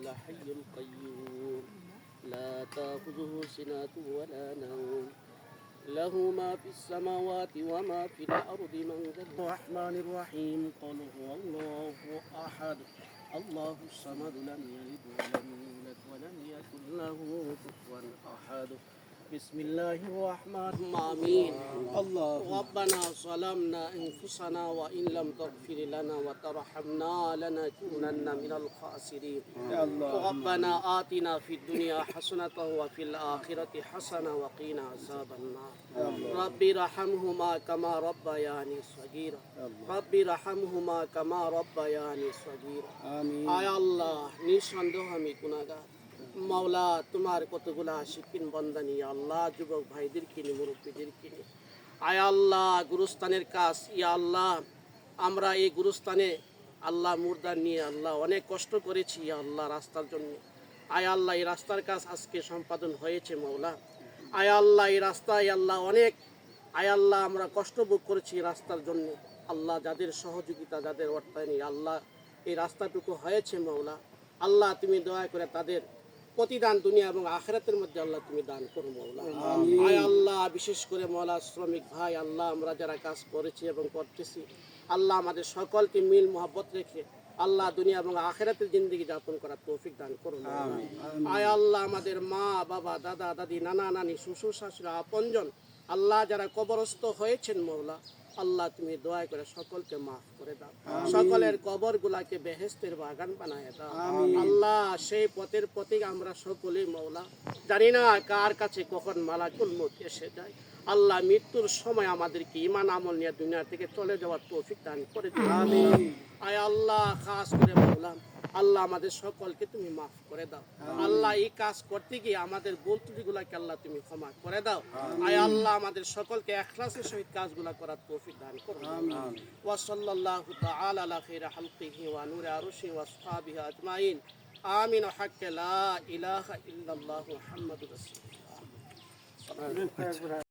الحي القيوم لا تأخذه سنة ولا نوم له ما في السماوات وما في الأرض من ذا الرحمن الرحيم قل هو الله أحد الله الصمد لم يلد ولم يولد ولم يكن له كفوا أحد بسم الله الرحمن الرحيم الله ربنا ظلمنا أنفسنا وإن لم تغفر لنا وترحمنا لنكونن من الخاسرين ربنا آتنا في الدنيا حسنة وفي الآخرة حسنة وقنا عذاب النار رب ارحمهما كما ربياني صغيرا رب ارحمهما كما ربياني صغيرا আয় আল্লাহ নিঃসন্দেহ আমি গুনাহগার মাওলা তোমার কতগুলা শিক্ষিন বান্দা নিয়ে আল্লাহ যুবক ভাইদেরকে নিয়ে মুরব্বীদেরকে নিয়ে আয় আল্লাহ গুরুস্থানের কাজ ইয়া আল্লাহ আমরা এই গুরুস্থানে আল্লাহ মুর্দার নিয়ে আল্লাহ অনেক কষ্ট করেছি ইয়া আল্লাহ রাস্তার জন্য আয় আল্লাহ এই রাস্তার কাজ আজকে সম্পাদন হয়েছে মাওলা আয় আল্লাহ এই রাস্তায় আল্লাহ অনেক আয় আল্লাহ আমরা কষ্ট ভোগ করেছি রাস্তার জন্য আল্লাহ যাদের সহযোগিতা যাদের অর্থায়নে আল্লাহ এই রাস্তাটুকু হয়েছে মাওলা আল্লাহ তুমি দয়া করে তাদের প্রতিদান দুনিয়া এবং আখিরাতের মধ্যে আল্লাহ তুমি দান করো মাওলা আয় আল্লাহ বিশেষ করে মাওলা শ্রমিক ভাই আল্লাহ আমরা যারা কাজ করেছি এবং করতেছি আল্লাহ আমাদের সকলকে মিল মোহাব্বত রেখে আল্লাহ দুনিয়া এবং আখিরাতের জিন্দেগি যাপন করার তৌফিক দান করুন আয় আল্লাহ আমাদের মা বাবা দাদা দাদি নানা নানি শ্বশুর শাশুড়ি আপনজন আল্লাহ যারা কবরস্থ হয়েছেন মাওলা আল্লাহ তুমি দয়া করে সকলকে মাফ করে দাও সকলের কবরগুলাকে বেহেশতের বাগান বানায় দাও আল্লাহ সেই পথের প্রতীক আমরা সকলেই মাওলা জানি না কার কাছে কখন মালাকুল মউত এসে যায় আল্লাহ মৃত্যুর সময় আমাদেরকে ঈমান আমল নিয়ে দুনিয়া থেকে চলে যাওয়ার তৌফিক দান করে দিও আমিন আয় আল্লাহ খাস করে মাওলা আল্লাহ আমাদের সকলকে তুমি মাফ করে দাও আল্লাহ এই কাজ করতে গিয়ে আমাদের ভুল ত্রুটিগুলোকে আল্লাহ তুমি ক্ষমা করে দাও আয় আল্লাহ আমাদের সকলকে ইখলাসের সহিত কাজগুলো করার তৌফিক দান করো আমিন ওয়া সাল্লাল্লাহু তাআলা আলা খাইরি খালকিহি ওয়া নূরি আরশি ওয়া আসহাবিহি আজমাইন আমিন হাক্কা লা ইলাহা ইল্লাল্লাহু মুহাম্মাদুর রাসূলুল্লাহ